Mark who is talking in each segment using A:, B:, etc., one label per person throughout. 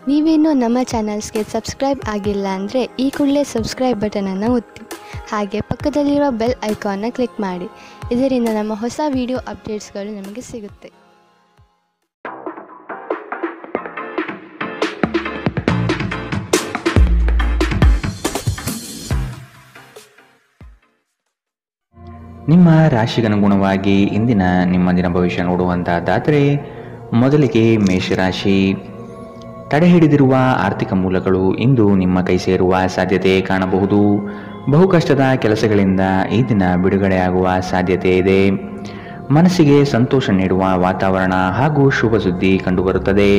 A: ನೀವೇನೂ ನಮ್ಮ ಚಾನಲ್ಸ್ಗೆ ಸಬ್ಸ್ಕ್ರೈಬ್ ಆಗಿಲ್ಲ ಅಂದರೆ ಈ ಕೂಡಲೇ ಸಬ್ಸ್ಕ್ರೈಬ್ ಬಟನನ್ನು ಒತ್ತಿ. ಹಾಗೆ ಪಕ್ಕದಲ್ಲಿರುವ ಬೆಲ್ ಐಕಾನ್ನ ಕ್ಲಿಕ್ ಮಾಡಿ. ಇದರಿಂದ ನಮ್ಮ ಹೊಸ ವಿಡಿಯೋ ಅಪ್ಡೇಟ್ಸ್ಗಳು ನಿಮಗೆ ಸಿಗುತ್ತೆ.
B: ನಿಮ್ಮ ರಾಶಿಗನುಗುಣವಾಗಿ ಇಂದಿನ ನಿಮ್ಮ ದಿನ ಭವಿಷ್ಯ ನೋಡುವಂತಹದ್ದಾದರೆ, ಮೊದಲಿಗೆ ಮೇಷರಾಶಿ. ತಡೆ ಹಿಡಿದಿರುವ ಆರ್ಥಿಕ ಮೂಲಗಳು ಇಂದು ನಿಮ್ಮ ಕೈ ಸೇರುವ ಸಾಧ್ಯತೆ ಕಾಣಬಹುದು. ಬಹು ಕಷ್ಟದ ಕೆಲಸಗಳಿಂದ ಈ ದಿನ ಬಿಡುಗಡೆಯಾಗುವ ಸಾಧ್ಯತೆ ಇದೆ. ಮನಸ್ಸಿಗೆ ಸಂತೋಷ ನೀಡುವ ವಾತಾವರಣ ಹಾಗೂ ಶುಭ ಸುದ್ದಿ ಕಂಡುಬರುತ್ತದೆ.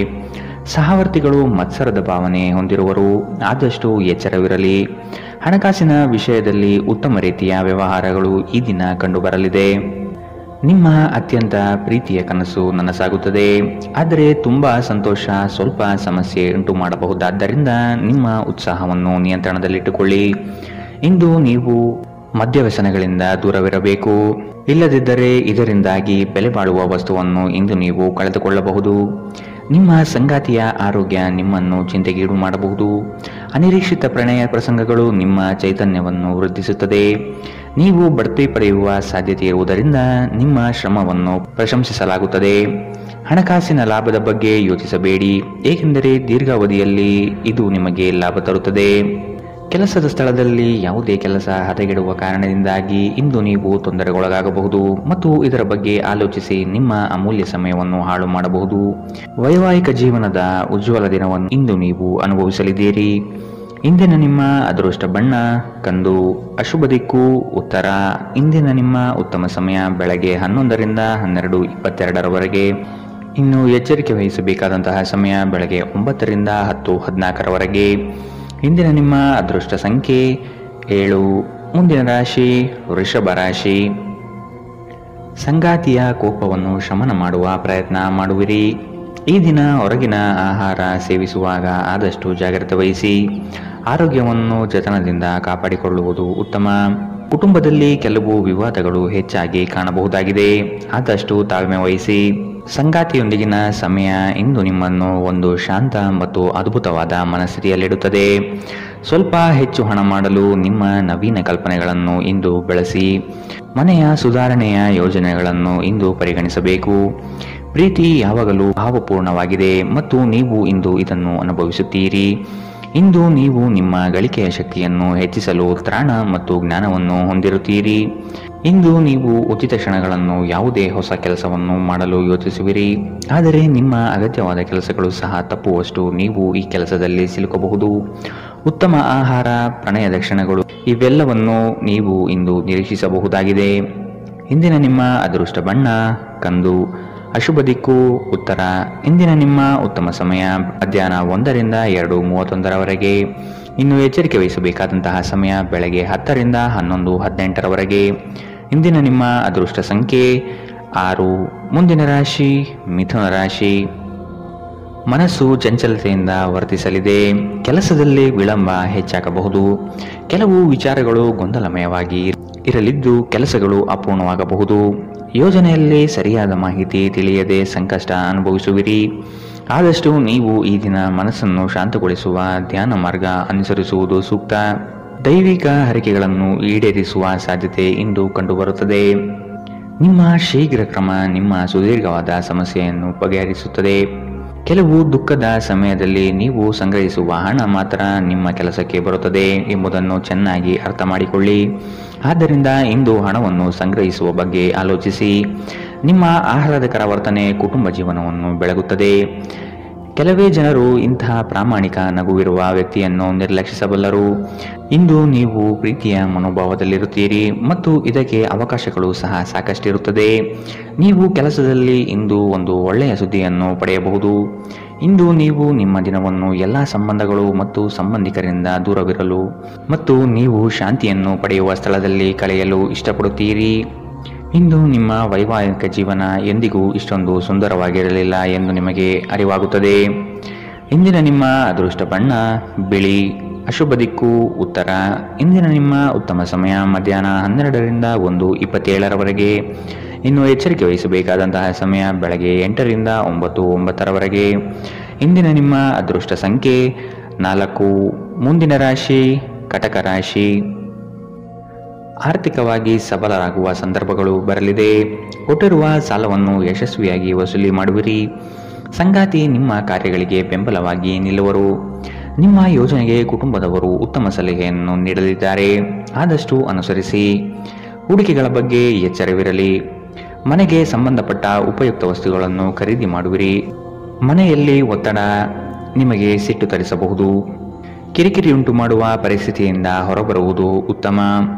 B: ಸಹವರ್ತಿಗಳು ಮತ್ಸರದ ಭಾವನೆ ಹೊಂದಿರುವರು, ಆದಷ್ಟು ಎಚ್ಚರವಿರಲಿ. ಹಣಕಾಸಿನ ವಿಷಯದಲ್ಲಿ ಉತ್ತಮ ರೀತಿಯ ವ್ಯವಹಾರಗಳು ಈ ದಿನ ಕಂಡುಬರಲಿದೆ. ನಿಮ್ಮ ಅತ್ಯಂತ ಪ್ರೀತಿಯ ಕನಸು ನನಸಾಗುತ್ತದೆ. ಆದರೆ ತುಂಬ ಸಂತೋಷ ಸ್ವಲ್ಪ ಸಮಸ್ಯೆ ಉಂಟು ಮಾಡಬಹುದಾದ್ದರಿಂದ ನಿಮ್ಮ ಉತ್ಸಾಹವನ್ನು ನಿಯಂತ್ರಣದಲ್ಲಿಟ್ಟುಕೊಳ್ಳಿ. ಇಂದು ನೀವು ಮದ್ಯವ್ಯಸನಗಳಿಂದ ದೂರವಿರಬೇಕು. ಇಲ್ಲದಿದ್ದರೆ ಇದರಿಂದಾಗಿ ಬೆಲೆ ಬಾಳುವ ವಸ್ತುವನ್ನು ಇಂದು ನೀವು ಕಳೆದುಕೊಳ್ಳಬಹುದು. ನಿಮ್ಮ ಸಂಗಾತಿಯ ಆರೋಗ್ಯ ನಿಮ್ಮನ್ನು ಚಿಂತೆಗೀಡು ಮಾಡಬಹುದು. ಅನಿರೀಕ್ಷಿತ ಪ್ರಣಯ ಪ್ರಸಂಗಗಳು ನಿಮ್ಮ ಚೈತನ್ಯವನ್ನು ವೃದ್ಧಿಸುತ್ತದೆ. ನೀವು ಬಡ್ತಿ ಪಡೆಯುವ ಸಾಧ್ಯತೆ ಇರುವುದರಿಂದ ನಿಮ್ಮ ಶ್ರಮವನ್ನು ಪ್ರಶಂಸಿಸಲಾಗುತ್ತದೆ. ಹಣಕಾಸಿನ ಲಾಭದ ಬಗ್ಗೆ ಯೋಚಿಸಬೇಡಿ, ಏಕೆಂದರೆ ದೀರ್ಘಾವಧಿಯಲ್ಲಿ ಇದು ನಿಮಗೆ ಲಾಭ ತರುತ್ತದೆ. ಕೆಲಸದ ಸ್ಥಳದಲ್ಲಿ ಯಾವುದೇ ಕೆಲಸ ಹದಗೆಡುವ ಕಾರಣದಿಂದಾಗಿ ಇಂದು ನೀವು ತೊಂದರೆಗೊಳಗಾಗಬಹುದು ಮತ್ತು ಇದರ ಬಗ್ಗೆ ಆಲೋಚಿಸಿ ನಿಮ್ಮ ಅಮೂಲ್ಯ ಸಮಯವನ್ನು ಹಾಳು ಮಾಡಬಹುದು. ವೈವಾಹಿಕ ಜೀವನದ ಉಜ್ವಲ ದಿನವನ್ನು ಇಂದು ನೀವು ಅನುಭವಿಸಲಿದ್ದೀರಿ. ಇಂದಿನ ನಿಮ್ಮ ಅದೃಷ್ಟ ಬಣ್ಣ ಕಂದು, ಅಶುಭ ದಿಕ್ಕು ಉತ್ತರ. ಇಂದಿನ ನಿಮ್ಮ ಉತ್ತಮ ಸಮಯ ಬೆಳಗ್ಗೆ 11ರಿಂದ 12:22ರವರೆಗೆ. ಇನ್ನು ಎಚ್ಚರಿಕೆ ವಹಿಸಬೇಕಾದಂತಹ ಸಮಯ ಬೆಳಗ್ಗೆ 9ರಿಂದ 10:14ರವರೆಗೆ. ಇಂದಿನ ನಿಮ್ಮ ಅದೃಷ್ಟ ಸಂಖ್ಯೆ 7. ಮುಂದಿನ ರಾಶಿ ವೃಷಭ ರಾಶಿ. ಸಂಗಾತಿಯ ಕೋಪವನ್ನು ಶಮನ ಮಾಡುವ ಪ್ರಯತ್ನ ಮಾಡುವಿರಿ. ಈ ದಿನ ಹೊರಗಿನ ಆಹಾರ ಸೇವಿಸುವಾಗ ಆದಷ್ಟು ಜಾಗ್ರತೆ ವಹಿಸಿ. ಆರೋಗ್ಯವನ್ನು ಜತನದಿಂದ ಕಾಪಾಡಿಕೊಳ್ಳುವುದು ಉತ್ತಮ. ಕುಟುಂಬದಲ್ಲಿ ಕೆಲವು ವಿವಾದಗಳು ಹೆಚ್ಚಾಗಿ ಕಾಣಬಹುದಾಗಿದೆ, ಆದಷ್ಟು ತಾಳ್ಮೆ ವಹಿಸಿ. ಸಂಗಾತಿಯೊಂದಿಗಿನ ಸಮಯ ಇಂದು ನಿಮ್ಮನ್ನು ಒಂದು ಶಾಂತ ಮತ್ತು ಅದ್ಭುತವಾದ ಮನಸ್ಥಿತಿಯಲ್ಲಿಡುತ್ತದೆ. ಸ್ವಲ್ಪ ಹೆಚ್ಚು ಹಣ ಮಾಡಲು ನಿಮ್ಮ ನವೀನ ಕಲ್ಪನೆಗಳನ್ನು ಇಂದು ಬೆಳೆಸಿ. ಮನೆಯ ಸುಧಾರಣೆಯ ಯೋಜನೆಗಳನ್ನು ಇಂದು ಪರಿಗಣಿಸಬೇಕು. ಪ್ರೀತಿ ಯಾವಾಗಲೂ ಭಾವಪೂರ್ಣವಾಗಿದೆ ಮತ್ತು ನೀವು ಇಂದು ಇದನ್ನು ಅನುಭವಿಸುತ್ತೀರಿ. ಇಂದು ನೀವು ನಿಮ್ಮ ಗಳಿಕೆಯ ಶಕ್ತಿಯನ್ನು ಹೆಚ್ಚಿಸಲು ತ್ರಾಣ ಮತ್ತು ಜ್ಞಾನವನ್ನು ಹೊಂದಿರುತ್ತೀರಿ. ಇಂದು ನೀವು ಉಚಿತ ಕ್ಷಣಗಳನ್ನು ಯಾವುದೇ ಹೊಸ ಕೆಲಸವನ್ನು ಮಾಡಲು ಯೋಚಿಸುವಿರಿ, ಆದರೆ ನಿಮ್ಮ ಅಗತ್ಯವಾದ ಕೆಲಸಗಳು ಸಹ ತಪ್ಪುವಷ್ಟು ನೀವು ಈ ಕೆಲಸದಲ್ಲಿ ಸಿಲುಕಬಹುದು. ಉತ್ತಮ ಆಹಾರ, ಪ್ರಣಯದ ಕ್ಷಣಗಳು ಇವೆಲ್ಲವನ್ನು ನೀವು ಇಂದು ನಿರೀಕ್ಷಿಸಬಹುದಾಗಿದೆ. ಇಂದಿನ ನಿಮ್ಮ ಅದೃಷ್ಟ ಬಣ್ಣ ಕಂದು, ಅಶುಭ ದಿಕ್ಕು ಉತ್ತರ. ಇಂದಿನ ನಿಮ್ಮ ಉತ್ತಮ ಸಮಯ ಮಧ್ಯಾಹ್ನ 1ರಿಂದ 2:31ರವರೆಗೆ. ಇನ್ನು ಎಚ್ಚರಿಕೆ ವಹಿಸಬೇಕಾದಂತಹ ಸಮಯ ಬೆಳಗ್ಗೆ 10ರಿಂದ 11:18ರವರೆಗೆ. ಇಂದಿನ ನಿಮ್ಮ ಅದೃಷ್ಟ ಸಂಖ್ಯೆ 6. ಮುಂದಿನ ರಾಶಿ ಮಿಥುನ ರಾಶಿ. ಮನಸ್ಸು ಚಂಚಲತೆಯಿಂದ ವರ್ತಿಸಲಿದೆ. ಕೆಲಸದಲ್ಲಿ ವಿಳಂಬ ಹೆಚ್ಚಾಗಬಹುದು. ಕೆಲವು ವಿಚಾರಗಳು ಗೊಂದಲಮಯವಾಗಿ ಇರಲಿದ್ದು ಕೆಲಸಗಳು ಅಪೂರ್ಣವಾಗಬಹುದು. ಯೋಜನೆಯಲ್ಲಿ ಸರಿಯಾದ ಮಾಹಿತಿ ತಿಳಿಯದೆ ಸಂಕಷ್ಟ ಅನುಭವಿಸುವಿರಿ. ಆದಷ್ಟು ನೀವು ಈ ದಿನ ಮನಸ್ಸನ್ನು ಶಾಂತಗೊಳಿಸುವ ಧ್ಯಾನ ಮಾರ್ಗ ಅನುಸರಿಸುವುದು ಸೂಕ್ತ. ದೈವಿಕ ಹರಕೆಗಳನ್ನು ಈಡೇರಿಸುವ ಸಾಧ್ಯತೆ ಇಂದು ಕಂಡುಬರುತ್ತದೆ. ನಿಮ್ಮ ಶೀಘ್ರ ಕ್ರಮ ನಿಮ್ಮ ಸುದೀರ್ಘವಾದ ಸಮಸ್ಯೆಯನ್ನು ಬಗೆಹರಿಸುತ್ತದೆ. ಕೆಲವು ದುಃಖದ ಸಮಯದಲ್ಲಿ ನೀವು ಸಂಗ್ರಹಿಸುವ ಹಣ ಮಾತ್ರ ನಿಮ್ಮ ಕೆಲಸಕ್ಕೆ ಬರುತ್ತದೆ ಎಂಬುದನ್ನು ಚೆನ್ನಾಗಿ ಅರ್ಥ ಮಾಡಿಕೊಳ್ಳಿ. ಆದ್ದರಿಂದ ಇಂದು ಹಣವನ್ನು ಸಂಗ್ರಹಿಸುವ ಬಗ್ಗೆ ಆಲೋಚಿಸಿ. ನಿಮ್ಮ ಆಹ್ಲಾದಕರ ವರ್ತನೆ ಕುಟುಂಬ ಜೀವನವನ್ನು ಬೆಳಗುತ್ತದೆ. ಕೆಲವೇ ಜನರು ಇಂತಹ ಪ್ರಾಮಾಣಿಕ ನಗುವಿರುವ ವ್ಯಕ್ತಿಯನ್ನು ನಿರ್ಲಕ್ಷಿಸಬಲ್ಲರು. ಇಂದು ನೀವು ಪ್ರೀತಿಯ ಮನೋಭಾವದಲ್ಲಿರುತ್ತೀರಿ ಮತ್ತು ಇದಕ್ಕೆ ಅವಕಾಶಗಳು ಸಹ ಸಾಕಷ್ಟಿರುತ್ತದೆ. ನೀವು ಕೆಲಸದಲ್ಲಿ ಇಂದು ಒಂದು ಒಳ್ಳೆಯ ಸುದ್ದಿಯನ್ನು ಪಡೆಯಬಹುದು. ಇಂದು ನೀವು ನಿಮ್ಮ ದಿನವನ್ನು ಎಲ್ಲ ಸಂಬಂಧಗಳು ಮತ್ತು ಸಂಬಂಧಿಕರಿಂದ ದೂರವಿರಲು ಮತ್ತು ನೀವು ಶಾಂತಿಯನ್ನು ಪಡೆಯುವ ಸ್ಥಳದಲ್ಲಿ ಕಳೆಯಲು ಇಷ್ಟಪಡುತ್ತೀರಿ. ಇಂದು ನಿಮ್ಮ ವೈವಾಹಿಕ ಜೀವನ ಎಂದಿಗೂ ಇಷ್ಟೊಂದು ಸುಂದರವಾಗಿರಲಿಲ್ಲ ಎಂದು ನಿಮಗೆ ಅರಿವಾಗುತ್ತದೆ. ಇಂದಿನ ನಿಮ್ಮ ಅದೃಷ್ಟ ಬಣ್ಣ ಬಿಳಿ, ಅಶುಭ ದಿಕ್ಕು ಉತ್ತರ. ಇಂದಿನ ನಿಮ್ಮ ಉತ್ತಮ ಸಮಯ ಮಧ್ಯಾಹ್ನ 12ರಿಂದ 1:27ರವರೆಗೆ. ಇನ್ನು ಎಚ್ಚರಿಕೆ ವಹಿಸಬೇಕಾದಂತಹ ಸಮಯ ಬೆಳಗ್ಗೆ 8ರಿಂದ 9:09ರವರೆಗೆ. ಇಂದಿನ ನಿಮ್ಮ ಅದೃಷ್ಟ ಸಂಖ್ಯೆ 4. ಮುಂದಿನ ರಾಶಿ ಕಟಕ ರಾಶಿ. ಆರ್ಥಿಕವಾಗಿ ಸಬಲರಾಗುವ ಸಂದರ್ಭಗಳು ಬರಲಿದೆ. ಕೊಟ್ಟಿರುವ ಸಾಲವನ್ನು ಯಶಸ್ವಿಯಾಗಿ ವಸೂಲಿ ಮಾಡುವಿರಿ. ಸಂಗಾತಿ ನಿಮ್ಮ ಕಾರ್ಯಗಳಿಗೆ ಬೆಂಬಲವಾಗಿ ನಿಲ್ಲುವರು. ನಿಮ್ಮ ಯೋಜನೆಗೆ ಕುಟುಂಬದವರು ಉತ್ತಮ ಸಲಹೆಯನ್ನು ನೀಡಲಿದ್ದಾರೆ, ಆದಷ್ಟು ಅನುಸರಿಸಿ. ಹೂಡಿಕೆಗಳ ಬಗ್ಗೆ ಎಚ್ಚರವಿರಲಿ. ಮನೆಗೆ ಸಂಬಂಧಪಟ್ಟ ಉಪಯುಕ್ತ ವಸ್ತುಗಳನ್ನು ಖರೀದಿ ಮಾಡುವಿರಿ. ಮನೆಯಲ್ಲಿ ಒತ್ತಡ ನಿಮಗೆ ಸಿಟ್ಟು ತರಿಸಬಹುದು. ಕಿರಿಕಿರಿಯುಂಟು ಮಾಡುವ ಪರಿಸ್ಥಿತಿಯಿಂದ ಹೊರಬರುವುದು ಉತ್ತಮ.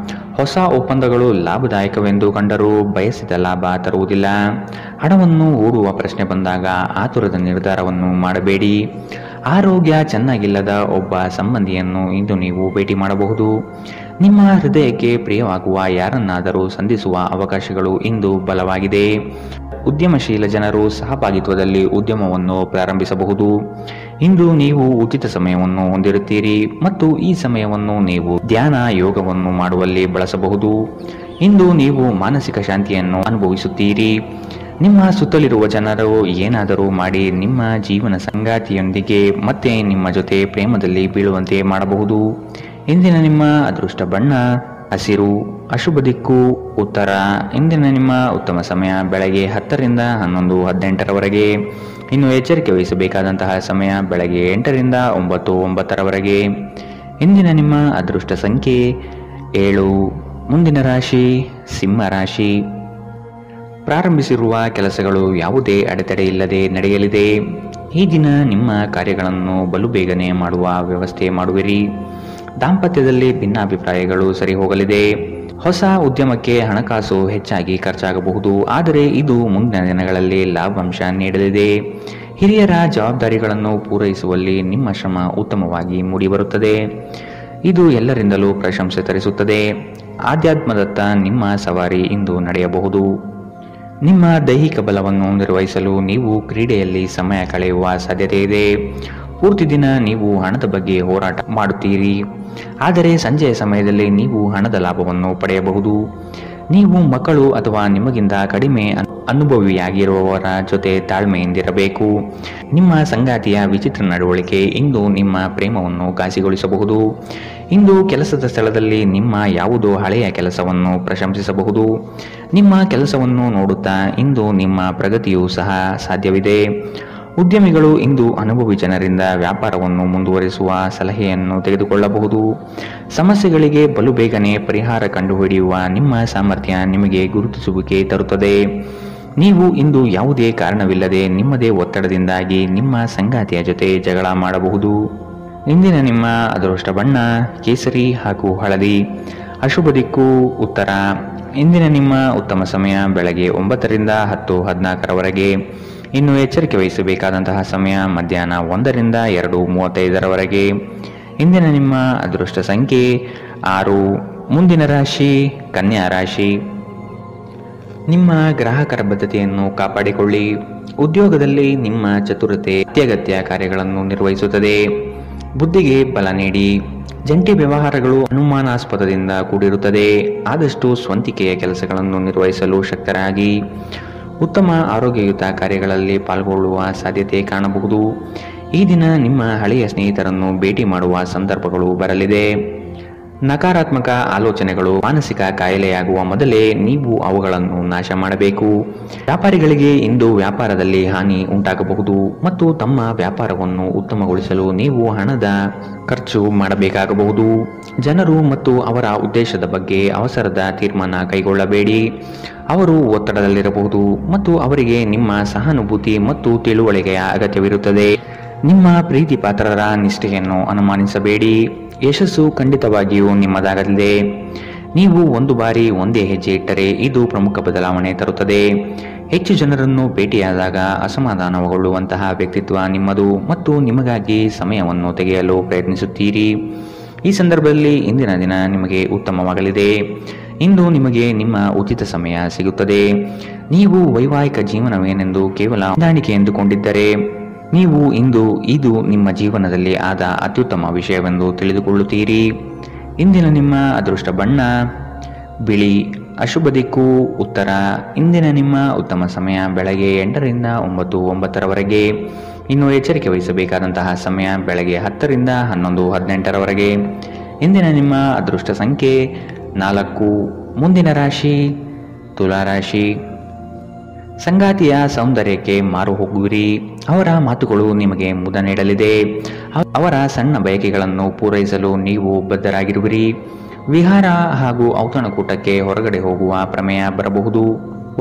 B: ಹೊಸ ಒಪ್ಪಂದಗಳು ಲಾಭದಾಯಕವೆಂದು ಕಂಡರೂ ಬಯಸಿದ ಲಾಭ ತರುವುದಿಲ್ಲ. ಹಣವನ್ನು ಹೂಡುವ ಪ್ರಶ್ನೆ ಬಂದಾಗ ಆತುರದ ನಿರ್ಧಾರವನ್ನು ಮಾಡಬೇಡಿ. ಆರೋಗ್ಯ ಚೆನ್ನಾಗಿಲ್ಲದ ಒಬ್ಬ ಸಂಬಂಧಿಯನ್ನು ಇಂದು ನೀವು ಭೇಟಿ ಮಾಡಬಹುದು. ನಿಮ್ಮ ಹೃದಯಕ್ಕೆ ಪ್ರಿಯವಾಗುವ ಯಾರನ್ನಾದರೂ ಸಂಧಿಸುವ ಅವಕಾಶಗಳು ಇಂದು ಬಲವಾಗಿದೆ. ಉದ್ಯಮಶೀಲ ಜನರು ಸಹಭಾಗಿತ್ವದಲ್ಲಿ ಉದ್ಯಮವನ್ನು ಪ್ರಾರಂಭಿಸಬಹುದು. ಇಂದು ನೀವು ಉಚಿತ ಸಮಯವನ್ನು ಹೊಂದಿರುತ್ತೀರಿ ಮತ್ತು ಈ ಸಮಯವನ್ನು ನೀವು ಧ್ಯಾನ ಯೋಗವನ್ನು ಮಾಡುವಲ್ಲಿ ಬಳಸಬಹುದು. ಇಂದು ನೀವು ಮಾನಸಿಕ ಶಾಂತಿಯನ್ನು ಅನುಭವಿಸುತ್ತೀರಿ. ನಿಮ್ಮ ಸುತ್ತಲಿರುವ ಜನರು ಏನಾದರೂ ಮಾಡಿ ನಿಮ್ಮ ಜೀವನ ಸಂಗಾತಿಯೊಂದಿಗೆ ಮತ್ತೆ ನಿಮ್ಮ ಜೊತೆ ಪ್ರೇಮದಲ್ಲಿ ಬೀಳುವಂತೆ ಮಾಡಬಹುದು. ಇಂದಿನ ನಿಮ್ಮ ಅದೃಷ್ಟ ಬಣ್ಣ ಹಸಿರು. ಅಶುಭ ದಿಕ್ಕು ಉತ್ತರ. ಇಂದಿನ ನಿಮ್ಮ ಉತ್ತಮ ಸಮಯ ಬೆಳಗ್ಗೆ 10 ರಿಂದ 11:18ರವರೆಗೆ. ಇನ್ನು ಎಚ್ಚರಿಕೆ ವಹಿಸಬೇಕಾದಂತಹ ಸಮಯ ಬೆಳಗ್ಗೆ 8 ರಿಂದ 9:09ರವರೆಗೆ. ಇಂದಿನ ನಿಮ್ಮ ಅದೃಷ್ಟ ಸಂಖ್ಯೆ 7. ಮುಂದಿನ ರಾಶಿ ಸಿಂಹ ರಾಶಿ. ಪ್ರಾರಂಭಿಸಿರುವ ಕೆಲಸಗಳು ಯಾವುದೇ ಅಡೆತಡೆ ಇಲ್ಲದೆ ನಡೆಯಲಿದೆ. ಈ ದಿನ ನಿಮ್ಮ ಕಾರ್ಯಗಳನ್ನು ಬಲು ಬೇಗನೆ ಮಾಡುವ ವ್ಯವಸ್ಥೆ ಮಾಡುವಿರಿ. ದಾಂಪತ್ಯದಲ್ಲಿ ಭಿನ್ನಾಭಿಪ್ರಾಯಗಳು ಸರಿ ಹೋಗಲಿದೆ. ಹೊಸ ಉದ್ಯಮಕ್ಕೆ ಹಣಕಾಸು ಹೆಚ್ಚಾಗಿ ಖರ್ಚಾಗಬಹುದು, ಆದರೆ ಇದು ಮುಂದಿನ ದಿನಗಳಲ್ಲಿ ಲಾಭಾಂಶ ನೀಡಲಿದೆ. ಹಿರಿಯರ ಜವಾಬ್ದಾರಿಗಳನ್ನು ಪೂರೈಸುವಲ್ಲಿ ನಿಮ್ಮ ಶ್ರಮ ಉತ್ತಮವಾಗಿ ಮೂಡಿಬರುತ್ತದೆ. ಇದು ಎಲ್ಲರಿಂದಲೂ ಪ್ರಶಂಸೆ ತರಿಸುತ್ತದೆ. ಆಧ್ಯಾತ್ಮದತ್ತ ನಿಮ್ಮ ಸವಾರಿ ಇಂದು ನಡೆಯಬಹುದು. ನಿಮ್ಮ ದೈಹಿಕ ಬಲವನ್ನು ನಿರ್ವಹಿಸಲು ನೀವು ಕ್ರೀಡೆಯಲ್ಲಿ ಸಮಯ ಕಳೆಯುವ ಸಾಧ್ಯತೆ ಇದೆ. ಪೂರ್ತಿ ದಿನ ನೀವು ಹಣದ ಬಗ್ಗೆ ಹೋರಾಟ ಮಾಡುತ್ತೀರಿ, ಆದರೆ ಸಂಜೆಯ ಸಮಯದಲ್ಲಿ ನೀವು ಹಣದ ಲಾಭವನ್ನು ಪಡೆಯಬಹುದು. ನೀವು ಮಕ್ಕಳು ಅಥವಾ ನಿಮಗಿಂತ ಕಡಿಮೆ ಅನುಭವಿಯಾಗಿರುವವರ ಜೊತೆ ತಾಳ್ಮೆಯಿಂದಿರಬೇಕು. ನಿಮ್ಮ ಸಂಗಾತಿಯ ವಿಚಿತ್ರ ನಡವಳಿಕೆ ಇಂದು ನಿಮ್ಮ ಪ್ರೇಮವನ್ನು ಘಾಸಿಗೊಳಿಸಬಹುದು. ಇಂದು ಕೆಲಸದ ಸ್ಥಳದಲ್ಲಿ ನಿಮ್ಮ ಯಾವುದೋ ಹಳೆಯ ಕೆಲಸವನ್ನು ಪ್ರಶಂಸಿಸಬಹುದು. ನಿಮ್ಮ ಕೆಲಸವನ್ನು ನೋಡುತ್ತಾ ಇಂದು ನಿಮ್ಮ ಪ್ರಗತಿಯೂ ಸಹ ಸಾಧ್ಯವಿದೆ. ಉದ್ಯಮಿಗಳು ಇಂದು ಅನುಭವಿ ಜನರಿಂದ ವ್ಯಾಪಾರವನ್ನು ಮುಂದುವರಿಸುವ ಸಲಹೆಯನ್ನು ತೆಗೆದುಕೊಳ್ಳಬಹುದು. ಸಮಸ್ಯೆಗಳಿಗೆ ಬಲು ಬೇಗನೆ ಪರಿಹಾರ ಕಂಡುಹಿಡಿಯುವ ನಿಮ್ಮ ಸಾಮರ್ಥ್ಯ ನಿಮಗೆ ಗುರುತಿಸುವಿಕೆ ತರುತ್ತದೆ. ನೀವು ಇಂದು ಯಾವುದೇ ಕಾರಣವಿಲ್ಲದೆ ನಿಮ್ಮದೇ ಒತ್ತಡದಿಂದಾಗಿ ನಿಮ್ಮ ಸಂಗಾತಿಯ ಜೊತೆ ಜಗಳ ಮಾಡಬಹುದು. ಇಂದಿನ ನಿಮ್ಮ ಅದೃಷ್ಟ ಬಣ್ಣ ಕೇಸರಿ ಹಾಗೂ ಹಳದಿ. ಅಶುಭ ದಿಕ್ಕು ಉತ್ತರ. ಇಂದಿನ ನಿಮ್ಮ ಉತ್ತಮ ಸಮಯ ಬೆಳಗ್ಗೆ 9 ರಿಂದ 10:14ರವರೆಗೆ. ಇನ್ನು ಎಚ್ಚರಿಕೆ ವಹಿಸಬೇಕಾದಂತಹ ಸಮಯ ಮಧ್ಯಾಹ್ನ 1 ರಿಂದ 2:35ರವರೆಗೆ. ಇಂದಿನ ನಿಮ್ಮ ಅದೃಷ್ಟ ಸಂಖ್ಯೆ 6. ಮುಂದಿನ ರಾಶಿ ಕನ್ಯಾ ರಾಶಿ. ನಿಮ್ಮ ಗ್ರಾಹಕರ ಬದ್ಧತೆಯನ್ನು ಕಾಪಾಡಿಕೊಳ್ಳಿ. ಉದ್ಯೋಗದಲ್ಲಿ ನಿಮ್ಮ ಚತುರತೆ ಅತ್ಯಗತ್ಯ ಕಾರ್ಯಗಳನ್ನು ನಿರ್ವಹಿಸುತ್ತದೆ. ಬುದ್ಧಿಗೆ ಬಲ ನೀಡಿ. ಜಂಟಿ ವ್ಯವಹಾರಗಳು ಅನುಮಾನಾಸ್ಪದದಿಂದ ಕೂಡಿರುತ್ತದೆ. ಆದಷ್ಟು ಸ್ವಂತಿಕೆಯ ಕೆಲಸಗಳನ್ನು ನಿರ್ವಹಿಸಲು ಶಕ್ತರಾಗಿ. ಉತ್ತಮ ಆರೋಗ್ಯಯುತ ಕಾರ್ಯಗಳಲ್ಲಿ ಪಾಲ್ಗೊಳ್ಳುವ ಸಾಧ್ಯತೆ ಕಾಣಬಹುದು. ಈ ದಿನ ನಿಮ್ಮ ಹಳೆಯ ಸ್ನೇಹಿತರನ್ನು ಭೇಟಿ ಮಾಡುವ ಸಂದರ್ಭಗಳು ಬರಲಿದೆ. ನಕಾರಾತ್ಮಕ ಆಲೋಚನೆಗಳು ಮಾನಸಿಕ ಕಾಯಿಲೆಯಾಗುವ ಮೊದಲೇ ನೀವು ಅವುಗಳನ್ನು ನಾಶ ಮಾಡಬೇಕು. ವ್ಯಾಪಾರಿಗಳಿಗೆ ಇಂದು ವ್ಯಾಪಾರದಲ್ಲಿ ಹಾನಿ ಉಂಟಾಗಬಹುದು ಮತ್ತು ತಮ್ಮ ವ್ಯಾಪಾರವನ್ನು ಉತ್ತಮಗೊಳಿಸಲು ನೀವು ಹಣದ ಖರ್ಚು ಮಾಡಬೇಕಾಗಬಹುದು. ಜನರು ಮತ್ತು ಅವರ ಉದ್ದೇಶದ ಬಗ್ಗೆ ಅವಸರದ ತೀರ್ಮಾನ ಕೈಗೊಳ್ಳಬೇಡಿ. ಅವರು ಒತ್ತಡದಲ್ಲಿರಬಹುದು ಮತ್ತು ಅವರಿಗೆ ನಿಮ್ಮ ಸಹಾನುಭೂತಿ ಮತ್ತು ತಿಳುವಳಿಕೆಯ ಅಗತ್ಯವಿರುತ್ತದೆ. ನಿಮ್ಮ ಪ್ರೀತಿ ಪಾತ್ರರ ನಿಷ್ಠೆಯನ್ನು ಅನುಮಾನಿಸಬೇಡಿ. ಯಶಸ್ಸು ಖಂಡಿತವಾಗಿಯೂ ನಿಮ್ಮದಾಗಲಿದೆ. ನೀವು ಒಂದು ಬಾರಿ ಒಂದೇ ಹೆಜ್ಜೆ ಇಟ್ಟರೆ ಇದು ಪ್ರಮುಖ ಬದಲಾವಣೆ ತರುತ್ತದೆ. ಹೆಚ್ಚು ಜನರನ್ನು ಭೇಟಿಯಾದಾಗ ಅಸಮಾಧಾನಗೊಳ್ಳುವಂತಹ ವ್ಯಕ್ತಿತ್ವ ನಿಮ್ಮದು ಮತ್ತು ನಿಮಗಾಗಿ ಸಮಯವನ್ನು ತೆಗೆಯಲು ಪ್ರಯತ್ನಿಸುತ್ತೀರಿ. ಈ ಸಂದರ್ಭದಲ್ಲಿ ಇಂದಿನ ದಿನ ನಿಮಗೆ ಉತ್ತಮವಾಗಲಿದೆ. ಇಂದು ನಿಮಗೆ ನಿಮ್ಮ ಉಚಿತ ಸಮಯ ಸಿಗುತ್ತದೆ. ನೀವು ವೈವಾಹಿಕ ಜೀವನವೇನೆಂದು ಕೇವಲ ಹೊಂದಾಣಿಕೆ ಎಂದುಕೊಂಡಿದ್ದರೆ ನೀವು ಇಂದು ಇದು ನಿಮ್ಮ ಜೀವನದಲ್ಲಿ ಆದ ಅತ್ಯುತ್ತಮ ವಿಷಯವೆಂದು ತಿಳಿದುಕೊಳ್ಳುತ್ತೀರಿ. ಇಂದಿನ ನಿಮ್ಮ ಅದೃಷ್ಟ ಬಣ್ಣ ಬಿಳಿ. ಅಶುಭ ದಿಕ್ಕು ಉತ್ತರ. ಇಂದಿನ ನಿಮ್ಮ ಉತ್ತಮ ಸಮಯ ಬೆಳಗ್ಗೆ 8 ರಿಂದ 9:09ರವರೆಗೆ. ಇನ್ನು ಎಚ್ಚರಿಕೆ ವಹಿಸಬೇಕಾದಂತಹ ಸಮಯ ಬೆಳಗ್ಗೆ 10 ರಿಂದ 11:18ರವರೆಗೆ. ಇಂದಿನ ನಿಮ್ಮ ಅದೃಷ್ಟ ಸಂಖ್ಯೆ 4. ಮುಂದಿನ ರಾಶಿ ತುಲಾರಾಶಿ. ಸಂಗಾತಿಯ ಸೌಂದರ್ಯಕ್ಕೆ ಮಾರು ಹೋಗುವಿರಿ. ಅವರ ಮಾತುಗಳು ನಿಮಗೆ ಮುದ ನೀಡಲಿದೆ. ಅವರ ಸಣ್ಣ ಬಯಕೆಗಳನ್ನು ಪೂರೈಸಲು ನೀವು ಬದ್ಧರಾಗಿರುವಿರಿ. ವಿಹಾರ ಹಾಗೂ ಔತಣಕೂಟಕ್ಕೆ ಹೊರಗಡೆ ಹೋಗುವ ಪ್ರಮೇಯ ಬರಬಹುದು.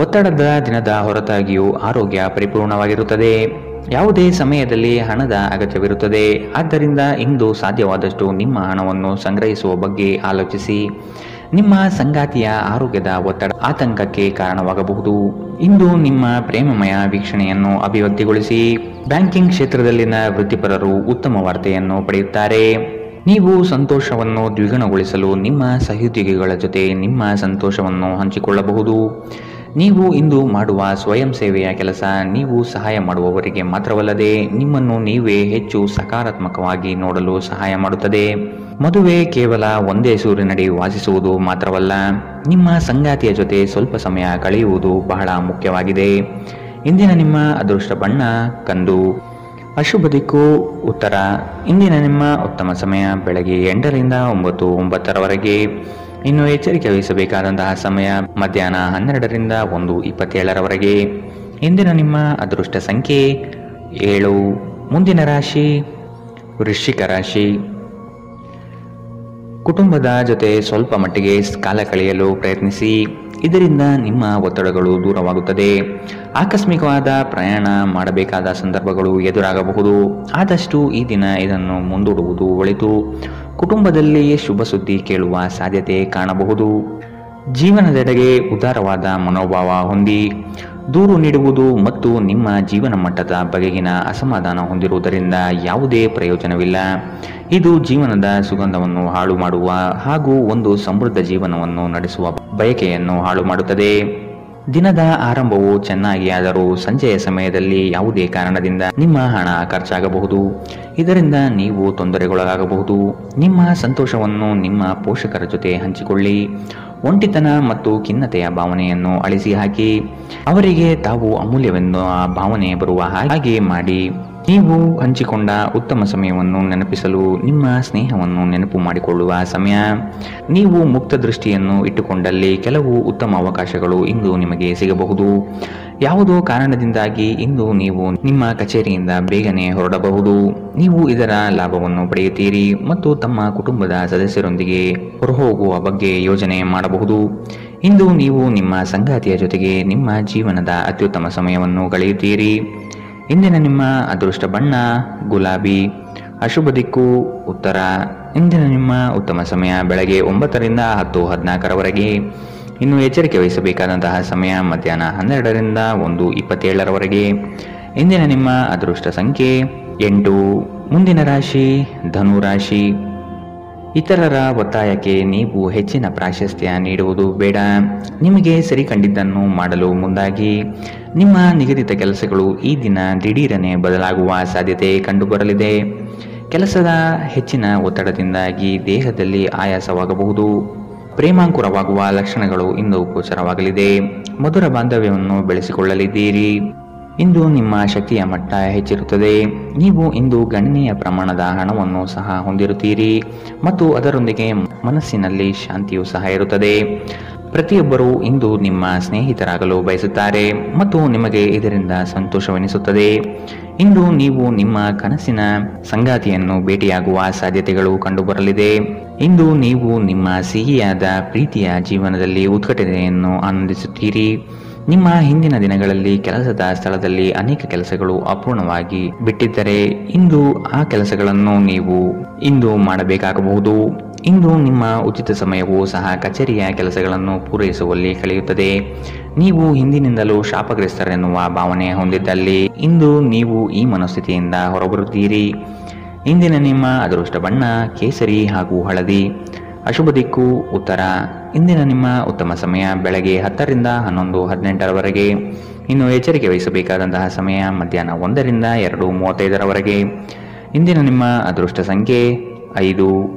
B: ಒತ್ತಡದ ದಿನದ ಹೊರತಾಗಿಯೂ ಆರೋಗ್ಯ ಪರಿಪೂರ್ಣವಾಗಿರುತ್ತದೆ. ಯಾವುದೇ ಸಮಯದಲ್ಲಿ ಹಣದ ಅಗತ್ಯವಿರುತ್ತದೆ. ಆದ್ದರಿಂದ ಇಂದು ಸಾಧ್ಯವಾದಷ್ಟು ನಿಮ್ಮ ಹಣವನ್ನು ಸಂಗ್ರಹಿಸುವ ಬಗ್ಗೆ ಆಲೋಚಿಸಿ. ನಿಮ್ಮ ಸಂಗಾತಿಯ ಆರೋಗ್ಯದ ಒತ್ತಡ ಆತಂಕಕ್ಕೆ ಕಾರಣವಾಗಬಹುದು. ಇಂದು ನಿಮ್ಮ ಪ್ರೇಮಮಯ ವೀಕ್ಷಣೆಯನ್ನು ಅಭಿವ್ಯಕ್ತಿಗೊಳಿಸಿ. ಬ್ಯಾಂಕಿಂಗ್ ಕ್ಷೇತ್ರದಲ್ಲಿನ ವೃತ್ತಿಪರರು ಉತ್ತಮ ವಾರ್ತೆಯನ್ನು ಪಡೆಯುತ್ತಾರೆ. ನೀವು ಸಂತೋಷವನ್ನು ದ್ವಿಗುಣಗೊಳಿಸಲು ನಿಮ್ಮ ಸಹೋದ್ಯೋಗಿಗಳ ಜೊತೆ ನಿಮ್ಮ ಸಂತೋಷವನ್ನು ಹಂಚಿಕೊಳ್ಳಬಹುದು. ನೀವು ಇಂದು ಮಾಡುವ ಸ್ವಯಂ ಸೇವೆಯ ಕೆಲಸ ನೀವು ಸಹಾಯ ಮಾಡುವವರಿಗೆ ಮಾತ್ರವಲ್ಲದೆ ನಿಮ್ಮನ್ನು ನೀವೇ ಹೆಚ್ಚು ಸಕಾರಾತ್ಮಕವಾಗಿ ನೋಡಲು ಸಹಾಯ ಮಾಡುತ್ತದೆ. ಮದುವೆ ಕೇವಲ ಒಂದೇ ಸೂರಿನಡಿ ವಾಸಿಸುವುದು ಮಾತ್ರವಲ್ಲ, ನಿಮ್ಮ ಸಂಗಾತಿಯ ಜೊತೆ ಸ್ವಲ್ಪ ಸಮಯ ಕಳೆಯುವುದು ಬಹಳ ಮುಖ್ಯವಾಗಿದೆ. ಇಂದಿನ ನಿಮ್ಮ ಅದೃಷ್ಟ ಬಣ್ಣ ಕಂದು. ಅಶುಭ ದಿಕ್ಕು ಉತ್ತರ. ಇಂದಿನ ನಿಮ್ಮ ಉತ್ತಮ ಸಮಯ ಬೆಳಗ್ಗೆ 8 ರಿಂದ 9:09ರವರೆಗೆ. ಇನ್ನು ಎಚ್ಚರಿಕೆ ವಹಿಸಬೇಕಾದಂತಹ ಸಮಯ ಮಧ್ಯಾಹ್ನ 12 ರಿಂದ 1:27ರವರೆಗೆ. ಇಂದಿನ ನಿಮ್ಮ ಅದೃಷ್ಟ ಸಂಖ್ಯೆ 7. ಮುಂದಿನ ರಾಶಿ ವೃಶ್ಚಿಕ ರಾಶಿ. ಕುಟುಂಬದ ಜೊತೆ ಸ್ವಲ್ಪ ಮಟ್ಟಿಗೆ ಕಾಲ ಕಳೆಯಲು ಪ್ರಯತ್ನಿಸಿ. ಇದರಿಂದ ನಿಮ್ಮ ಒತ್ತಡಗಳು ದೂರವಾಗುತ್ತದೆ. ಆಕಸ್ಮಿಕವಾದ ಪ್ರಯಾಣ ಮಾಡಬೇಕಾದ ಸಂದರ್ಭಗಳು ಎದುರಾಗಬಹುದು. ಆದಷ್ಟು ಈ ದಿನ ಇದನ್ನು ಮುಂದೂಡುವುದು ಒಳಿತು. ಕುಟುಂಬದಲ್ಲಿ ಶುಭ ಸುದ್ದಿ ಕೇಳುವ ಸಾಧ್ಯತೆ ಕಾಣಬಹುದು. ಜೀವನದೆಡೆಗೆ ಉದಾರವಾದ ಮನೋಭಾವ ಹೊಂದಿ. ದೂರು ನೀಡುವುದು ಮತ್ತು ನಿಮ್ಮ ಜೀವನ ಮಟ್ಟದ ಬಗೆಗಿನ ಅಸಮಾಧಾನ ಹೊಂದಿರುವುದರಿಂದ ಯಾವುದೇ ಪ್ರಯೋಜನವಿಲ್ಲ. ಇದು ಜೀವನದ ಸುಗಂಧವನ್ನು ಹಾಳು ಮಾಡುವ ಹಾಗೂ ಒಂದು ಸಮೃದ್ಧ ಜೀವನವನ್ನು ನಡೆಸುವ ಬಯಕೆಯನ್ನು ಹಾಳು ಮಾಡುತ್ತದೆ. ದಿನದ ಆರಂಭವು ಚೆನ್ನಾಗಿ ಆದರೂ ಸಂಜೆಯ ಸಮಯದಲ್ಲಿ ಯಾವುದೇ ಕಾರಣದಿಂದ ನಿಮ್ಮ ಹಣ ಖರ್ಚಾಗಬಹುದು. ಇದರಿಂದ ನೀವು ತೊಂದರೆಗೊಳಗಾಗಬಹುದು. ನಿಮ್ಮ ಸಂತೋಷವನ್ನು ನಿಮ್ಮ ಪೋಷಕರ ಜೊತೆ ಹಂಚಿಕೊಳ್ಳಿ. ಒಂಟಿತನ ಮತ್ತು ಖಿನ್ನತೆಯ ಭಾವನೆಯನ್ನು ಅಳಿಸಿ ಹಾಕಿ. ಅವರಿಗೆ ತಾವು ಅಮೂಲ್ಯವೆಂದು ಆ ಭಾವನೆ ಬರುವ ಹಾಗೆ ಮಾಡಿ. ನೀವು ಹಂಚಿಕೊಂಡ ಉತ್ತಮ ಸಮಯವನ್ನು ನೆನಪಿಸಲು ನಿಮ್ಮ ಸ್ನೇಹವನ್ನು ನೆನಪು ಮಾಡಿಕೊಳ್ಳುವ ಸಮಯ. ನೀವು ಮುಕ್ತ ದೃಷ್ಟಿಯನ್ನು ಇಟ್ಟುಕೊಂಡಲ್ಲಿ ಕೆಲವು ಉತ್ತಮ ಅವಕಾಶಗಳು ಇಂದು ನಿಮಗೆ ಸಿಗಬಹುದು. ಯಾವುದೋ ಕಾರಣದಿಂದಾಗಿ ಇಂದು ನೀವು ನಿಮ್ಮ ಕಚೇರಿಯಿಂದ ಬೇಗನೆ ಹೊರಡಬಹುದು. ನೀವು ಇದರ ಲಾಭವನ್ನು ಪಡೆಯುತ್ತೀರಿ ಮತ್ತು ತಮ್ಮ ಕುಟುಂಬದ ಸದಸ್ಯರೊಂದಿಗೆ ಹೊರಹೋಗುವ ಬಗ್ಗೆ ಯೋಜನೆ ಮಾಡಬಹುದು. ಇಂದು ನೀವು ನಿಮ್ಮ ಸಂಗಾತಿಯ ಜೊತೆಗೆ ನಿಮ್ಮ ಜೀವನದ ಅತ್ಯುತ್ತಮ ಸಮಯವನ್ನು ಕಳೆಯುತ್ತೀರಿ. ಇಂದಿನ ನಿಮ್ಮ ಅದೃಷ್ಟ ಬಣ್ಣ ಗುಲಾಬಿ. ಅಶುಭ ದಿಕ್ಕು ಉತ್ತರ. ಇಂದಿನ ನಿಮ್ಮ ಉತ್ತಮ ಸಮಯ ಬೆಳಗ್ಗೆ 9 ರಿಂದ 10:14ರವರೆಗೆ. ಇನ್ನು ಎಚ್ಚರಿಕೆ ವಹಿಸಬೇಕಾದಂತಹ ಸಮಯ ಮಧ್ಯಾಹ್ನ 12 ರಿಂದ 1:27ರವರೆಗೆ. ಇಂದಿನ ನಿಮ್ಮ ಅದೃಷ್ಟ ಸಂಖ್ಯೆ 8. ಮುಂದಿನ ರಾಶಿ ಧನು ರಾಶಿ. ಇತರರ ಒತ್ತಾಯಕ್ಕೆ ನೀವು ಹೆಚ್ಚಿನ ಪ್ರಾಶಸ್ತ್ಯ ನೀಡುವುದು ಬೇಡ. ನಿಮಗೆ ಸರಿ ಕಂಡಿದ್ದನ್ನು ಮಾಡಲು ಮುಂದಾಗಿ. ನಿಮ್ಮ ನಿಗದಿತ ಕೆಲಸಗಳು ಈ ದಿನ ದಿಢೀರನೆ ಬದಲಾಗುವ ಸಾಧ್ಯತೆ ಕಂಡುಬರಲಿದೆ. ಕೆಲಸದ ಹೆಚ್ಚಿನ ಒತ್ತಡದಿಂದಾಗಿ ದೇಹದಲ್ಲಿ ಆಯಾಸವಾಗಬಹುದು. ಪ್ರೇಮಾಂಕುರವಾಗುವ ಲಕ್ಷಣಗಳು ಇಂದು ಗೋಚರವಾಗಲಿದೆ. ಮಧುರ ಬಾಂಧವ್ಯವನ್ನು ಬೆಳೆಸಿಕೊಳ್ಳಲಿದ್ದೀರಿ. ಇಂದು ನಿಮ್ಮ ಶಕ್ತಿಯ ಮಟ್ಟ ಹೆಚ್ಚಿರುತ್ತದೆ. ನೀವು ಇಂದು ಗಣನೀಯ ಪ್ರಮಾಣದ ಹಣವನ್ನು ಸಹ ಹೊಂದಿರುತ್ತೀರಿ ಮತ್ತು ಅದರೊಂದಿಗೆ ಮನಸ್ಸಿನಲ್ಲಿ ಶಾಂತಿಯೂ ಸಹ ಇರುತ್ತದೆ. ಪ್ರತಿಯೊಬ್ಬರೂ ಇಂದು ನಿಮ್ಮ ಸ್ನೇಹಿತರಾಗಲು ಬಯಸುತ್ತಾರೆ ಮತ್ತು ನಿಮಗೆ ಇದರಿಂದ ಸಂತೋಷವೆನಿಸುತ್ತದೆ. ಇಂದು ನೀವು ನಿಮ್ಮ ಕನಸಿನ ಸಂಗಾತಿಯನ್ನು ಭೇಟಿಯಾಗುವ ಸಾಧ್ಯತೆಗಳು ಕಂಡುಬರಲಿದೆ. ಇಂದು ನೀವು ನಿಮ್ಮ ಸಿಹಿಯಾದ ಪ್ರೀತಿಯ ಜೀವನದಲ್ಲಿ ಉತ್ಕಟತೆಯನ್ನು ಆನಂದಿಸುತ್ತೀರಿ. ನಿಮ್ಮ ಹಿಂದಿನ ದಿನಗಳಲ್ಲಿ ಕೆಲಸದ ಸ್ಥಳದಲ್ಲಿ ಅನೇಕ ಕೆಲಸಗಳು ಅಪೂರ್ಣವಾಗಿ ಬಿಟ್ಟಿದ್ದರೆ ಇಂದು ಆ ಕೆಲಸಗಳನ್ನು ನೀವು ಇಂದು ಮಾಡಬೇಕಾಗಬಹುದು. ಇಂದು ನಿಮ್ಮ ಉಚಿತ ಸಮಯವೂ ಸಹ ಕಚೇರಿಯ ಕೆಲಸಗಳನ್ನು ಪೂರೈಸುವಲ್ಲಿ ಕಳೆಯುತ್ತದೆ. ನೀವು ಹಿಂದಿನಿಂದಲೂ ಶಾಪಗ್ರಸ್ತರೆನ್ನುವ ಭಾವನೆ ಹೊಂದಿದ್ದಲ್ಲಿ ಇಂದು ನೀವು ಈ ಮನಸ್ಥಿತಿಯಿಂದ ಹೊರಬರುತ್ತೀರಿ. ಇಂದಿನ ನಿಮ್ಮ ಅದೃಷ್ಟ ಬಣ್ಣ ಕೇಸರಿ ಹಾಗೂ ಹಳದಿ. ಅಶುಭ ದಿಕ್ಕು ಉತ್ತರ. ಇಂದಿನ ನಿಮ್ಮ ಉತ್ತಮ ಸಮಯ ಬೆಳಗ್ಗೆ 10 ರಿಂದ 11:18ರವರೆಗೆ. ಇನ್ನು ಎಚ್ಚರಿಕೆ ವಹಿಸಬೇಕಾದಂತಹ ಸಮಯ ಮಧ್ಯಾಹ್ನ 1 ರಿಂದ 2:35ರವರೆಗೆ. ಇಂದಿನ ನಿಮ್ಮ ಅದೃಷ್ಟ ಸಂಖ್ಯೆ 5.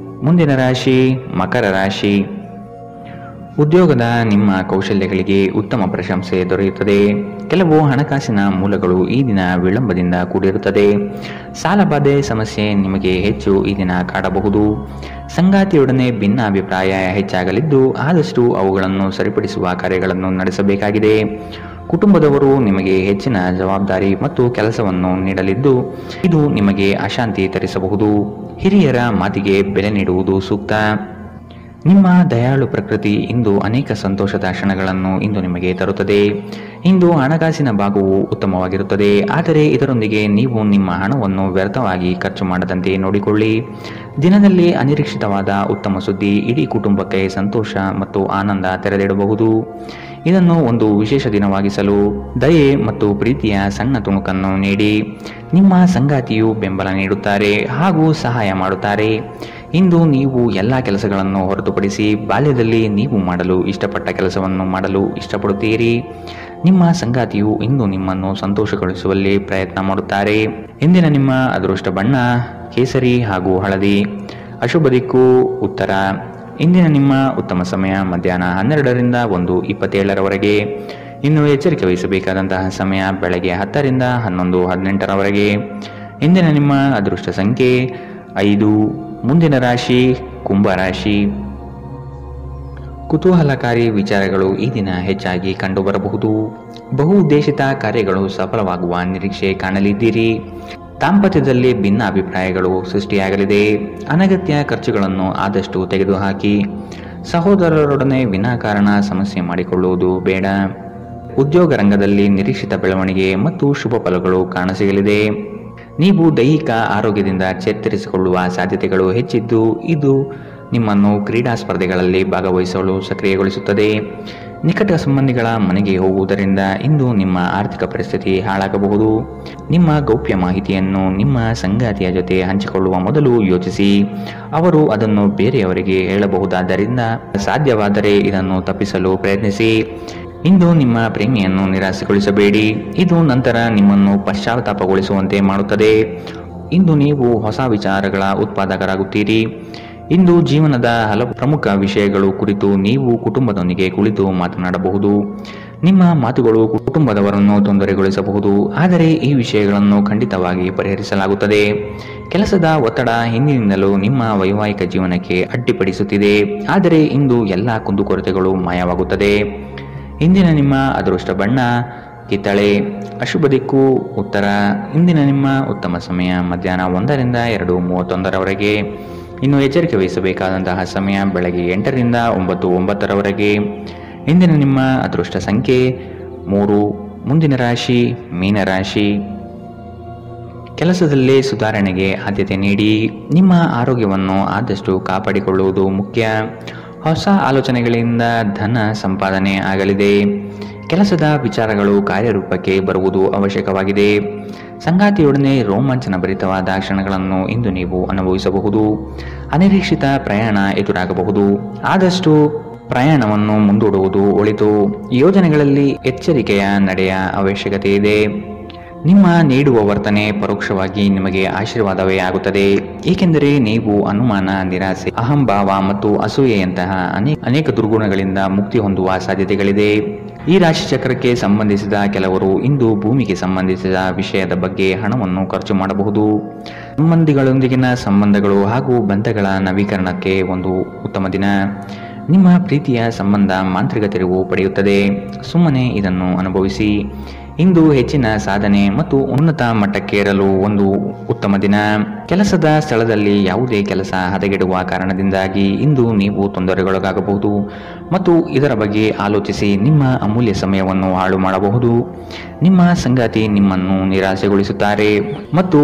B: ಮುಂದಿನ ರಾಶಿ ಮಕರ ರಾಶಿ. ಉದ್ಯೋಗದ ನಿಮ್ಮ ಕೌಶಲ್ಯಗಳಿಗೆ ಉತ್ತಮ ಪ್ರಶಂಸೆ ದೊರೆಯುತ್ತದೆ. ಕೆಲವು ಹಣಕಾಸಿನ ಮೂಲಗಳು ಈ ದಿನ ವಿಳಂಬದಿಂದ ಕೂಡಿರುತ್ತದೆ. ಸಾಲಬಾಧೆ ಸಮಸ್ಯೆ ನಿಮಗೆ ಹೆಚ್ಚು ಈ ದಿನ ಕಾಡಬಹುದು. ಸಂಗಾತಿಯೊಡನೆ ಭಿನ್ನಾಭಿಪ್ರಾಯ ಹೆಚ್ಚಾಗಲಿದ್ದು ಆದಷ್ಟು ಅವುಗಳನ್ನು ಸರಿಪಡಿಸುವ ಕಾರ್ಯಗಳನ್ನು ನಡೆಸಬೇಕಾಗಿದೆ. ಕುಟುಂಬದವರು ನಿಮಗೆ ಹೆಚ್ಚಿನ ಜವಾಬ್ದಾರಿ ಮತ್ತು ಕೆಲಸವನ್ನು ನೀಡಲಿದ್ದು ಇದು ನಿಮಗೆ ಅಶಾಂತಿ ತರಿಸಬಹುದು. ಹಿರಿಯರ ಮಾತಿಗೆ ಬೆಲೆ ನೀಡುವುದು ಸೂಕ್ತ. ನಿಮ್ಮ ದಯಾಳು ಪ್ರಕೃತಿ ಇಂದು ಅನೇಕ ಸಂತೋಷದ ಕ್ಷಣಗಳನ್ನು ಇಂದು ನಿಮಗೆ ತರುತ್ತದೆ. ಇಂದು ಹಣಕಾಸಿನ ಭಾಗವು ಉತ್ತಮವಾಗಿರುತ್ತದೆ, ಆದರೆ ಇದರೊಂದಿಗೆ ನೀವು ನಿಮ್ಮ ಹಣವನ್ನು ವ್ಯರ್ಥವಾಗಿ ಖರ್ಚು ಮಾಡದಂತೆ ನೋಡಿಕೊಳ್ಳಿ. ದಿನದಲ್ಲಿ ಅನಿರೀಕ್ಷಿತವಾದ ಉತ್ತಮ ಸುದ್ದಿ ಇಡೀ ಕುಟುಂಬಕ್ಕೆ ಸಂತೋಷ ಮತ್ತು ಆನಂದ ತೆರೆದಿಡಬಹುದು. ಇದನ್ನು ಒಂದು ವಿಶೇಷ ದಿನವಾಗಿಸಲು ದಯೆ ಮತ್ತು ಪ್ರೀತಿಯ ಸಣ್ಣ ತುಣುಕನ್ನು ನೀಡಿ. ನಿಮ್ಮ ಸಂಗಾತಿಯು ಬೆಂಬಲ ನೀಡುತ್ತಾರೆ ಹಾಗೂ ಸಹಾಯ ಮಾಡುತ್ತಾರೆ. ಇಂದು ನೀವು ಎಲ್ಲ ಕೆಲಸಗಳನ್ನು ಹೊರತುಪಡಿಸಿ ಬಾಲ್ಯದಲ್ಲಿ ನೀವು ಮಾಡಲು ಇಷ್ಟಪಟ್ಟ ಕೆಲಸವನ್ನು ಮಾಡಲು ಇಷ್ಟಪಡುತ್ತೀರಿ. ನಿಮ್ಮ ಸಂಗಾತಿಯು ಇಂದು ನಿಮ್ಮನ್ನು ಸಂತೋಷಗೊಳಿಸುವಲ್ಲಿ ಪ್ರಯತ್ನ ಮಾಡುತ್ತಾರೆ. ಇಂದಿನ ನಿಮ್ಮ ಅದೃಷ್ಟ ಬಣ್ಣ ಕೇಸರಿ ಹಾಗೂ ಹಳದಿ. ಅಶುಭ ದಿಕ್ಕು ಉತ್ತರ. ಇಂದಿನ ನಿಮ್ಮ ಉತ್ತಮ ಸಮಯ ಮಧ್ಯಾಹ್ನ 12ರಿಂದ 1:27ರವರೆಗೆ. ಇನ್ನು ಎಚ್ಚರಿಕೆ ವಹಿಸಬೇಕಾದಂತಹ ಸಮಯ ಬೆಳಗ್ಗೆ 10ರಿಂದ 11:18ರವರೆಗೆ. ಇಂದಿನ ನಿಮ್ಮ ಅದೃಷ್ಟ ಸಂಖ್ಯೆ 5. ಮುಂದಿನ ರಾಶಿ ಕುಂಭರಾಶಿ. ಕುತೂಹಲಕಾರಿ ವಿಚಾರಗಳು ಈ ದಿನ ಹೆಚ್ಚಾಗಿ ಕಂಡುಬರಬಹುದು. ಬಹು ಉದ್ದೇಶಿತ ಕಾರ್ಯಗಳು ಸಫಲವಾಗುವ ನಿರೀಕ್ಷೆ ಕಾಣಲಿದ್ದೀರಿ. ದಾಂಪತ್ಯದಲ್ಲಿ ಭಿನ್ನ ಅಭಿಪ್ರಾಯಗಳು ಸೃಷ್ಟಿಯಾಗಲಿದೆ. ಅನಗತ್ಯ ಖರ್ಚುಗಳನ್ನು ಆದಷ್ಟು ತೆಗೆದುಹಾಕಿ. ಸಹೋದರರೊಡನೆ ವಿನಾಕಾರಣ ಸಮಸ್ಯೆ ಮಾಡಿಕೊಳ್ಳುವುದು ಬೇಡ. ಉದ್ಯೋಗ ರಂಗದಲ್ಲಿ ನಿರೀಕ್ಷಿತ ಬೆಳವಣಿಗೆ ಮತ್ತು ಶುಭ ಫಲಗಳು ಕಾಣಸಿಗಲಿದೆ. ನೀವು ದೈಹಿಕ ಆರೋಗ್ಯದಿಂದ ಚೇತರಿಸಿಕೊಳ್ಳುವ ಸಾಧ್ಯತೆಗಳು ಹೆಚ್ಚಿದ್ದು ಇದು ನಿಮ್ಮನ್ನು ಕ್ರೀಡಾ ಸ್ಪರ್ಧೆಗಳಲ್ಲಿ ಭಾಗವಹಿಸಲು ಸಕ್ರಿಯಗೊಳಿಸುತ್ತದೆ. ನಿಕಟ ಸಂಬಂಧಿಗಳ ಮನೆಗೆ ಹೋಗುವುದರಿಂದ ಇಂದು ನಿಮ್ಮ ಆರ್ಥಿಕ ಪರಿಸ್ಥಿತಿ ಹಾಳಾಗಬಹುದು. ನಿಮ್ಮ ಗೌಪ್ಯ ಮಾಹಿತಿಯನ್ನು ನಿಮ್ಮ ಸಂಗಾತಿಯ ಜೊತೆ ಹಂಚಿಕೊಳ್ಳುವ ಮೊದಲು ಯೋಚಿಸಿ. ಅವರು ಅದನ್ನು ಬೇರೆಯವರಿಗೆ ಹೇಳಬಹುದಾದ್ದರಿಂದ ಸಾಧ್ಯವಾದರೆ ಇದನ್ನು ತಪ್ಪಿಸಲು ಪ್ರಯತ್ನಿಸಿ. ಇಂದು ನಿಮ್ಮ ಪ್ರೇಮಿಯನ್ನು ನಿರಾಸೆಗೊಳಿಸಬೇಡಿ. ಇದು ನಂತರ ನಿಮ್ಮನ್ನು ಪಶ್ಚಾತ್ತಾಪಗೊಳಿಸುವಂತೆ ಮಾಡುತ್ತದೆ. ಇಂದು ನೀವು ಹೊಸ ವಿಚಾರಗಳ ಉತ್ಪಾದಕರಾಗುತ್ತೀರಿ. ಇಂದು ಜೀವನದ ಹಲವು ಪ್ರಮುಖ ವಿಷಯಗಳು ಕುರಿತು ನೀವು ಕುಟುಂಬದೊಂದಿಗೆ ಕುಳಿತು ಮಾತನಾಡಬಹುದು. ನಿಮ್ಮ ಮಾತುಗಳು ಕುಟುಂಬದವರನ್ನು ತೊಂದರೆಗೊಳಿಸಬಹುದು, ಆದರೆ ಈ ವಿಷಯಗಳನ್ನು ಖಂಡಿತವಾಗಿ ಪರಿಹರಿಸಲಾಗುತ್ತದೆ. ಕೆಲಸದ ಒತ್ತಡ ಹಿಂದಿನಿಂದಲೂ ನಿಮ್ಮ ವೈವಾಹಿಕ ಜೀವನಕ್ಕೆ ಅಡ್ಡಿಪಡಿಸುತ್ತಿದೆ, ಆದರೆ ಇಂದು ಎಲ್ಲ ಕುಂದುಕೊರತೆಗಳು ಮಾಯವಾಗುತ್ತದೆ. ಇಂದಿನ ನಿಮ್ಮ ಅದೃಷ್ಟ ಬಣ್ಣ ಕಿತ್ತಳೆ. ಅಶುಭ ದಿಕ್ಕು ಉತ್ತರ. ಇಂದಿನ ನಿಮ್ಮ ಉತ್ತಮ ಸಮಯ ಮಧ್ಯಾಹ್ನ 1ರಿಂದ 2:31ರವರೆಗೆ. ಇನ್ನು ಎಚ್ಚರಿಕೆ ವಹಿಸಬೇಕಾದಂತಹ ಸಮಯ ಬೆಳಗ್ಗೆ 8ರಿಂದ 9:09ರವರೆಗೆ. ಇಂದಿನ ನಿಮ್ಮ ಅದೃಷ್ಟ ಸಂಖ್ಯೆ 3. ಮುಂದಿನ ರಾಶಿ ಮೀನರಾಶಿ. ಕೆಲಸದಲ್ಲಿ ಸುಧಾರಣೆಗೆ ಆದ್ಯತೆ ನೀಡಿ. ನಿಮ್ಮ ಆರೋಗ್ಯವನ್ನು ಆದಷ್ಟು ಕಾಪಾಡಿಕೊಳ್ಳುವುದು ಮುಖ್ಯ. ಹೊಸ ಆಲೋಚನೆಗಳಿಂದ ಧನ ಸಂಪಾದನೆ ಆಗಲಿದೆ. ಕೆಲಸದ ವಿಚಾರಗಳು ಕಾರ್ಯರೂಪಕ್ಕೆ ಬರುವುದು ಅವಶ್ಯಕವಾಗಿದೆ. ಸಂಗಾತಿಯೊಡನೆ ರೋಮಾಂಚನ ಭರಿತವಾದ ಕ್ಷಣಗಳನ್ನು ಇಂದು ನೀವು ಅನುಭವಿಸಬಹುದು. ಅನಿರೀಕ್ಷಿತ ಪ್ರಯಾಣ ಎದುರಾಗಬಹುದು, ಆದಷ್ಟು ಪ್ರಯಾಣವನ್ನು ಮುಂದೂಡುವುದು ಒಳಿತು. ಯೋಜನೆಗಳಲ್ಲಿ ಎಚ್ಚರಿಕೆಯ ನಡೆಯ ಅವಶ್ಯಕತೆ ಇದೆ. ನಿಮ್ಮ ನೀಡುವ ವರ್ತನೆ ಪರೋಕ್ಷವಾಗಿ ನಿಮಗೆ ಆಶೀರ್ವಾದವೇ ಆಗುತ್ತದೆ, ಏಕೆಂದರೆ ನೀವು ಅನುಮಾನ, ನಿರಾಸೆ, ಅಹಂಭಾವ ಮತ್ತು ಅಸೂಯೆಯಂತಹ ಅನೇಕ ದುರ್ಗುಣಗಳಿಂದ ಮುಕ್ತಿ ಹೊಂದುವ ಸಾಧ್ಯತೆಗಳಿದೆ. ಈ ರಾಶಿ ಚಕ್ರಕ್ಕೆ ಸಂಬಂಧಿಸಿದ ಕೆಲವರು ಇಂದು ಭೂಮಿಗೆ ಸಂಬಂಧಿಸಿದ ವಿಷಯದ ಬಗ್ಗೆ ಹಣವನ್ನು ಖರ್ಚು ಮಾಡಬಹುದು. ಸಂಬಂಧಿಗಳೊಂದಿಗಿನ ಸಂಬಂಧಗಳು ಹಾಗೂ ಬಂಧಗಳ ನವೀಕರಣಕ್ಕೆ ಒಂದು ಉತ್ತಮ ದಿನ. ನಿಮ್ಮ ಪ್ರೀತಿಯ ಸಂಬಂಧ ಮಾಂತ್ರಿಕ ತಿರುವು ಪಡೆಯುತ್ತದೆ. ಸುಮ್ಮನೆ ಇದನ್ನು ಅನುಭವಿಸಿ. ಇಂದು ಹೆಚ್ಚಿನ ಸಾಧನೆ ಮತ್ತು ಉನ್ನತ ಮಟ್ಟಕ್ಕೇರಲು ಒಂದು ಉತ್ತಮ ದಿನ. ಕೆಲಸದ ಸ್ಥಳದಲ್ಲಿ ಯಾವುದೇ ಕೆಲಸ ಹದಗೆಡುವ ಕಾರಣದಿಂದಾಗಿ ಇಂದು ನೀವು ತೊಂದರೆಗೊಳಗಾಗಬಹುದು ಮತ್ತು ಇದರ ಬಗ್ಗೆ ಆಲೋಚಿಸಿ ನಿಮ್ಮ ಅಮೂಲ್ಯ ಸಮಯವನ್ನು ಹಾಳು ಮಾಡಬಹುದು. ನಿಮ್ಮ ಸಂಗಾತಿ ನಿಮ್ಮನ್ನು ನಿರಾಸೆಗೊಳಿಸುತ್ತಾರೆ ಮತ್ತು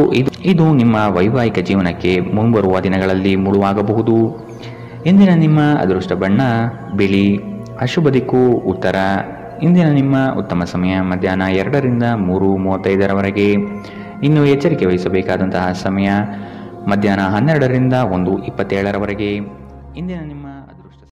B: ಇದು ನಿಮ್ಮ ವೈವಾಹಿಕ ಜೀವನಕ್ಕೆ ಮುಂಬರುವ ದಿನಗಳಲ್ಲಿ ಮುಳುವಾಗಬಹುದು. ಇಂದಿನ ನಿಮ್ಮ ಅದೃಷ್ಟ ಬಣ್ಣ ಬಿಳಿ. ಅಶುಭ ದಿಕ್ಕು ಉತ್ತರ. ಇಂದಿನ ನಿಮ್ಮ ಉತ್ತಮ ಸಮಯ ಮಧ್ಯಾಹ್ನ 2ರಿಂದ 3:35ರವರೆಗೆ. ಇನ್ನು ಎಚ್ಚರಿಕೆ ವಹಿಸಬೇಕಾದಂತಹ ಸಮಯ ಮಧ್ಯಾಹ್ನ 12ರಿಂದ 1:27ರವರೆಗೆ. ಇಂದಿನ ನಿಮ್ಮ